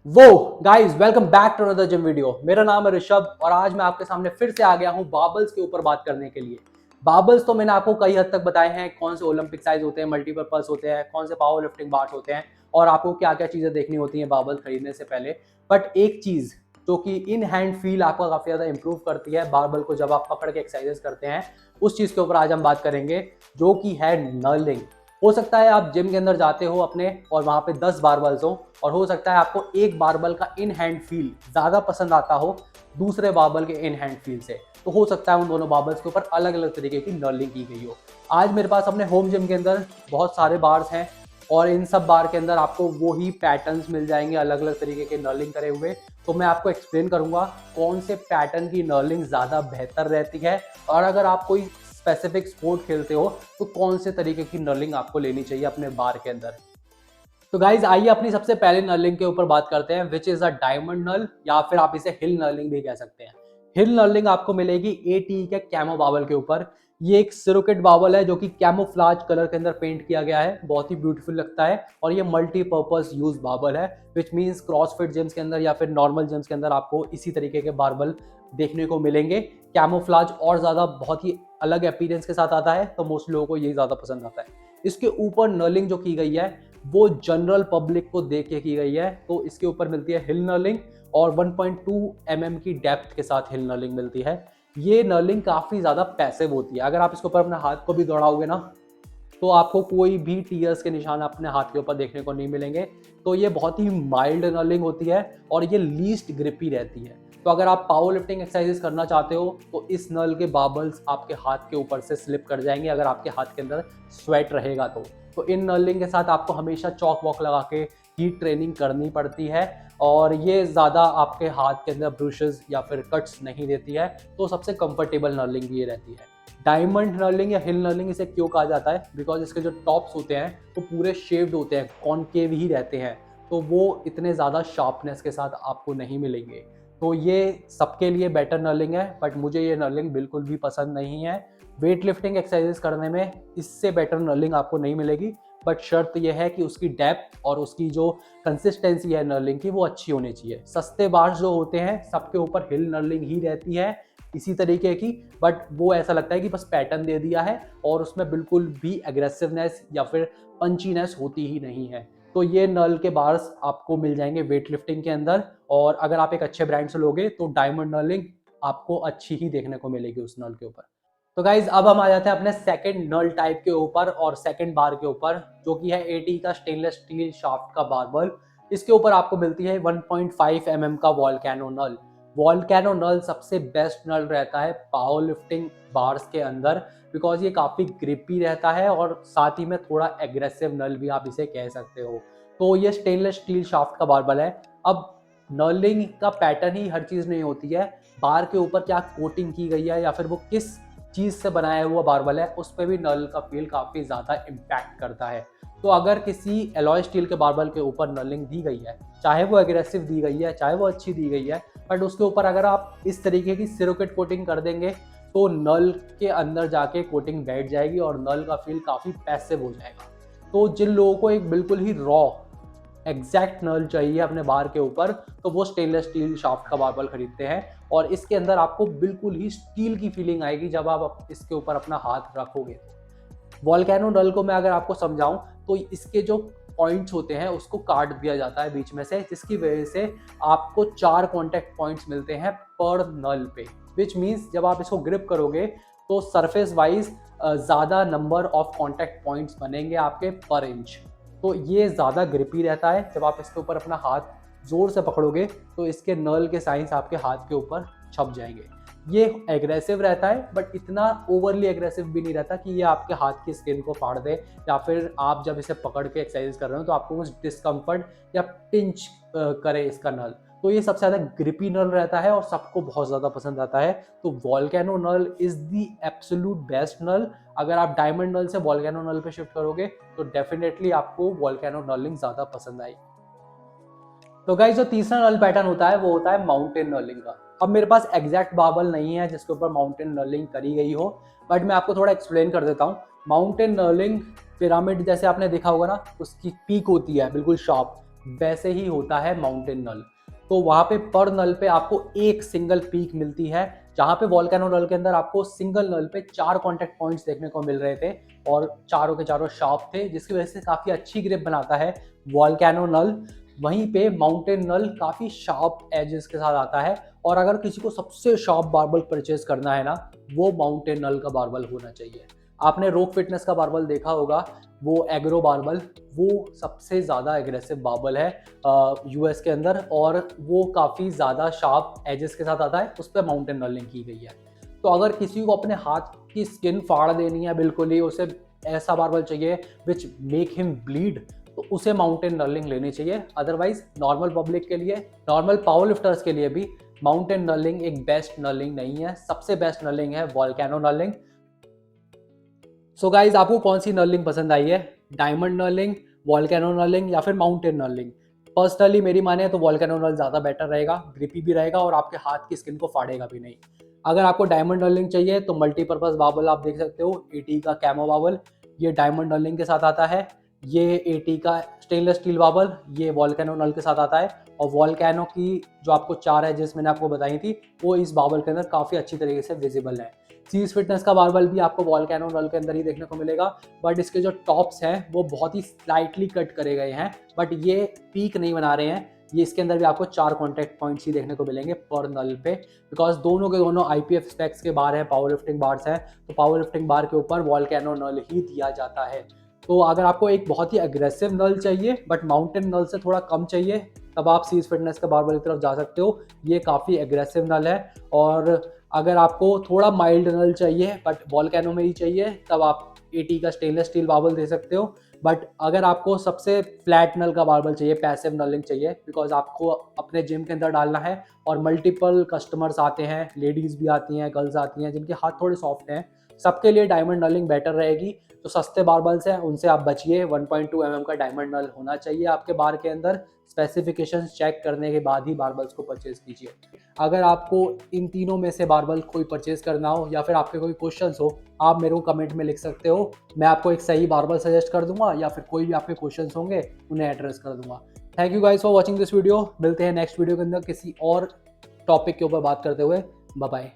वो guys, welcome back to another gym video. मेरा नाम है ऋषभ और आज मैं आपके सामने फिर से आ गया हूं बार्बल्स के ऊपर बात करने के लिए। बार्बल्स तो मैंने आपको कई हद तक बताए हैं, कौन से ओलंपिक साइज होते हैं, मल्टीपर्पज होते हैं, कौन से पावर लिफ्टिंग बार्स होते हैं और आपको क्या क्या चीजें देखनी होती हैं बार्बल खरीदने से पहले। बट एक चीज जो कि इन हैंड फील आपका काफी ज्यादा इंप्रूव करती है बार्बल को जब आप पकड़ के एक्सरसाइजेस करते हैं, उस चीज के ऊपर आज हम बात करेंगे, जो कि है नर्लिंग। हो सकता है आप जिम के अंदर जाते हो अपने और वहां पे 10 बारबल्स हो, और हो सकता है आपको एक बारबल का इन हैंड फील ज्यादा पसंद आता हो दूसरे बारबल के इन हैंड फील से। तो हो सकता है उन दोनों बारबल्स के ऊपर अलग अलग तरीके की नर्लिंग की गई हो। आज मेरे पास अपने होम जिम के अंदर बहुत सारे बार्स हैं और इन सब बार के अंदर आपको वो ही पैटर्न्स मिल जाएंगे अलग अलग तरीके के नर्लिंग करे हुए। तो मैं आपको एक्सप्लेन करूंगा कौन से पैटर्न की नर्लिंग ज्यादा बेहतर रहती है, और अगर आप कोई स्पेसिफिक स्पोर्ट खेलते हो तो कौन से तरीके की नर्लिंग आपको लेनी चाहिए अपने बार के अंदर। तो गाइज आइए अपनी सबसे पहले नर्लिंग के ऊपर बात करते हैं, विच इज अ डायमंड नर्ल, या फिर आप इसे हिल नर्लिंग भी कह सकते हैं। हिल नर्लिंग आपको मिलेगी एटी के कैमो बावल के ऊपर। ये एक सिरोकेट बावल है जो कि कैमोफ्लाज कलर के अंदर पेंट किया गया है, बहुत ही ब्यूटीफुल लगता है, और ये मल्टीपर्पज यूज बावल है, विच मीन्स क्रॉसफिट जिम्स के अंदर या फिर नॉर्मल जिम्स के अंदर आपको इसी तरीके के बारबल देखने को मिलेंगे। कैमोफ्लाज और ज्यादा बहुत ही अलग अपीयरेंस के साथ आता है, तो मोस्ट लोगों को ये ज्यादा पसंद आता है। इसके ऊपर नर्लिंग जो की गई है वो जनरल पब्लिक को देख के की गई है, तो इसके ऊपर मिलती है हिल नर्लिंग और 1.2 mm की डेप्थ के साथ हिल नर्लिंग मिलती है। ये नर्लिंग काफी ज्यादा पैसिव होती है, अगर आप इसके ऊपर अपने हाथ को भी दौड़ाओगे ना तो आपको कोई भी टीयर्स के निशान अपने हाथ के ऊपर देखने को नहीं मिलेंगे। तो ये बहुत ही माइल्ड नर्लिंग होती है और ये लीस्ट ग्रिपी रहती है। तो अगर आप पावर लिफ्टिंग एक्सरसाइजेस करना चाहते हो तो इस नल के बाबल्स आपके हाथ के ऊपर से स्लिप कर जाएंगे अगर आपके हाथ के अंदर स्वेट रहेगा तो इन नर्लिंग के साथ आपको हमेशा चौक वॉक लगा के हीट ट्रेनिंग करनी पड़ती है, और ये ज़्यादा आपके हाथ के अंदर ब्रूशेस या फिर कट्स नहीं देती है। तो सबसे कंफर्टेबल नर्लिंग ये रहती है। डायमंड नर्लिंग या हिल नर्लिंग इसे क्यों कहा जाता है, बिकॉज इसके जो टॉप्स होते हैं वो पूरे शेप्ड होते हैं, कॉनकेव ही रहते हैं, तो वो इतने ज़्यादा शार्पनेस के साथ आपको नहीं मिलेंगे। तो ये सबके लिए बेटर नर्लिंग है, बट मुझे ये नर्लिंग बिल्कुल भी पसंद नहीं है। वेट लिफ्टिंग एक्सरसाइजेस करने में इससे बेटर नर्लिंग आपको नहीं मिलेगी, बट शर्त यह है कि उसकी डेप्थ और उसकी जो कंसिस्टेंसी है नर्लिंग की वो अच्छी होनी चाहिए। सस्ते बार्स जो होते हैं सबके ऊपर हिल नर्लिंग ही रहती है इसी तरीके की, बट वो ऐसा लगता है कि बस पैटर्न दे दिया है और उसमें बिल्कुल भी एग्रेसिवनेस या फिर पंचीनेस होती ही नहीं है। तो ये नल के बार्स आपको मिल जाएंगे वेट लिफ्टिंग के अंदर, और अगर आप एक अच्छे ब्रांड से लोगे तो डायमंड नर्लिंग आपको अच्छी ही देखने को मिलेगी उस नल के ऊपर। तो गाइज अब हम आ जाते हैं अपने सेकंड नल टाइप के ऊपर और सेकंड बार के ऊपर, जो कि है एटी का स्टेनलेस स्टील शाफ्ट का बारबल। इसके ऊपर आपको मिलती है 1.5 mm का वॉल्केनो नल। वॉल्केनो नल सबसे बेस्ट नल रहता है पावर लिफ्टिंग बार्स के अंदर, बिकॉज ये काफ़ी ग्रिपी रहता है और साथ ही में थोड़ा एग्रेसिव नल भी आप इसे कह सकते हो। तो ये स्टेनलेस स्टील शाफ्ट का बारबल है। अब नर्लिंग का पैटर्न ही हर चीज़ नहीं होती है, बार के ऊपर क्या कोटिंग की गई है या फिर वो किस चीज़ से बनाया हुआ बारबल है उस पर भी नल का फील काफ़ी ज़्यादा इम्पैक्ट करता है। तो अगर किसी एलॉय स्टील के बारबल के ऊपर नर्लिंग दी गई है, चाहे वो एग्रेसिव दी गई है चाहे वो अच्छी दी गई है, बट उसके ऊपर अगर आप इस तरीके की सिरोकेट कोटिंग कर देंगे तो नल के अंदर जाके कोटिंग बैठ जाएगी और नल का फील काफ़ी पैसिव हो जाएगा। तो जिन लोगों को एक बिल्कुल ही रॉ एग्जैक्ट नल चाहिए अपने बार के ऊपर तो वो स्टेनलेस स्टील शाफ्ट का बारबल खरीदते हैं, और इसके अंदर आपको बिल्कुल ही स्टील की फीलिंग आएगी जब आप इसके ऊपर अपना हाथ रखोगे। वॉल्केनो नल को मैं अगर आपको समझाऊं तो इसके जो पॉइंट्स होते हैं उसको काट दिया जाता है बीच में से, जिसकी वजह से आपको 4 कांटेक्ट पॉइंट्स मिलते हैं पर नल पे, विच मीन्स जब आप इसको ग्रिप करोगे तो सरफेस वाइज ज़्यादा नंबर ऑफ कांटेक्ट पॉइंट्स बनेंगे आपके पर इंच। तो ये ज़्यादा ग्रिपी रहता है, जब आप इसके ऊपर अपना हाथ ज़ोर से पकड़ोगे तो इसके नल के साइंस आपके हाथ के ऊपर छप जाएंगे। ये एग्रेसिव रहता है बट इतना ओवरली एग्रेसिव भी नहीं रहता कि ये आपके हाथ की स्किन को फाड़ दे, या फिर आप जब इसे पकड़ के एक्सरसाइज कर रहे हो तो आपको कुछ डिस्कम्फर्ट या पिंच करे इसका नल। तो ये सबसे ज़्यादा ग्रिपी नल रहता है और सबको बहुत ज़्यादा पसंद आता है। तो volcano null is the absolute best null. अगर आप डायमंड नल से वॉल्केनो नल पे शिफ्ट करोगे तो डेफिनेटली आपको वॉल्केनो नर्लिंग ज़्यादा पसंद आई। तो गाइस जो तीसरा नल पैटर्न होता है वो होता है माउंटेन नर्लिंग का। अब मेरे पास एग्जैक्ट बाबल नहीं है जिसके ऊपर माउंटेन नर्लिंग करी गई हो, बट मैं आपको थोड़ा एक्सप्लेन कर देता हूँ। माउंटेन नर्लिंग पिरामिड जैसे आपने देखा होगा ना, उसकी पीक होती है बिल्कुल शार्प, वैसे ही होता है माउंटेन नल। तो वहाँ पे पर नल पे आपको एक सिंगल पीक मिलती है, जहाँ पे वॉल्केनो नल के अंदर आपको सिंगल नल पे 4 कॉन्टैक्ट पॉइंट्स देखने को मिल रहे थे और चारों के चारों शार्प थे, जिसकी वजह से काफ़ी अच्छी ग्रिप बनाता है वॉल्केनो नल। वहीं पे माउंटेन नल काफ़ी शार्प एजेस के साथ आता है, और अगर किसी को सबसे शार्प बार्बल परचेज करना है ना, वो माउंटेन नल का बार्बल होना चाहिए। आपने रोक फिटनेस का बार्बल देखा होगा, वो एग्रो बार्बल, वो सबसे ज़्यादा एग्रेसिव बार्बल है यूएस के अंदर, और वो काफ़ी ज़्यादा शार्प एजेस के साथ आता है, उस पर माउंटेन नलिंग की गई है। तो अगर किसी को अपने हाथ की स्किन फाड़ देनी है बिल्कुल ही, उसे ऐसा बार्बल चाहिए विच मेक हिम ब्लीड, तो उसे माउंटेन नर्लिंग लेनी चाहिए। अदरवाइज नॉर्मल पब्लिक के लिए, नॉर्मल पावर लिफ्टर्स के लिए भी माउंटेन नर्लिंग एक बेस्ट नर्लिंग नहीं है। सबसे बेस्ट नर्लिंग है वॉल्केनो नर्लिंग। सो गाइज, आपको कौन सी नर्लिंग पसंद आई है, डायमंड नर्लिंग, वॉल्केनो नर्लिंग या फिर माउंटेन नर्लिंग? पर्सनली मेरी माने तो वॉल्केनो नर्ल ज़्यादा बेटर रहेगा, ग्रिपी भी रहेगा और आपके हाथ की स्किन को फाड़ेगा भी नहीं। अगर आपको डायमंड नर्लिंग चाहिए तो मल्टीपर्पज़ बाबल आप देख सकते हो, एटी का कैमो बाबल, ये डायमंड नर्लिंग के साथ आता है। ये एटी का स्टेनलेस स्टील बाबल, ये वॉल्केनो नल के साथ आता है। और वॉल्केनो की जो आपको 4 एजेस मैंने आपको बताई थी, वो इस बाबल के अंदर काफ़ी अच्छी तरीके से विजिबल है। सीज फिटनेस का बार्बल भी आपको वॉल्केनो नल के अंदर ही देखने को मिलेगा, बट इसके जो टॉप्स हैं वो बहुत ही स्लाइटली कट करे गए हैं, बट ये पीक नहीं बना रहे हैं। ये इसके अंदर भी आपको 4 कॉन्टैक्ट पॉइंट्स ही देखने को मिलेंगे पर नल पे, बिकॉज दोनों के दोनों IPF स्पेक्स के बार हैं, पावर लिफ्टिंग बार्स हैं, तो पावर लिफ्टिंग बार के ऊपर वॉल्केनो नल ही दिया जाता है। तो अगर आपको एक बहुत ही अग्रेसिव नल चाहिए बट माउंटेन नल से थोड़ा कम चाहिए, तब आप सीज फिटनेस का बार्बल की तरफ जा सकते हो। ये काफ़ी एग्रेसिव नल है। और अगर आपको थोड़ा माइल्ड नल चाहिए बट वॉल्केनो में ही चाहिए, तब आप एटी का स्टेनलेस स्टील बार्बल दे सकते हो। बट अगर आपको सबसे फ्लैट नल का बार्बल चाहिए, पैसिव नलिंग चाहिए, बिकॉज आपको अपने जिम के अंदर डालना है और मल्टीपल कस्टमर्स आते हैं, लेडीज़ भी आती हैं, गर्ल्स आती हैं जिनके हाथ थोड़े सॉफ्ट हैं, सबके लिए डायमंड नलिंग बेटर रहेगी। तो सस्ते बारबल्स हैं उनसे आप बचिए। 1.2 mm का डायमंड नल होना चाहिए आपके बार के अंदर। स्पेसिफिकेशंस चेक करने के बाद ही बारबल्स को परचेज कीजिए। अगर आपको इन तीनों में से बारबल कोई परचेज करना हो या फिर आपके कोई क्वेश्चंस हो, आप मेरे को कमेंट में लिख सकते हो। मैं आपको एक सही बारबल सजेस्ट कर दूंगा, या फिर कोई भी आपके क्वेश्चंस होंगे उन्हें एड्रेस कर दूंगा। Thank you guys for watching this video. मिलते हैं नेक्स्ट वीडियो के अंदर किसी और टॉपिक के ऊपर बात करते हुए। Bye bye.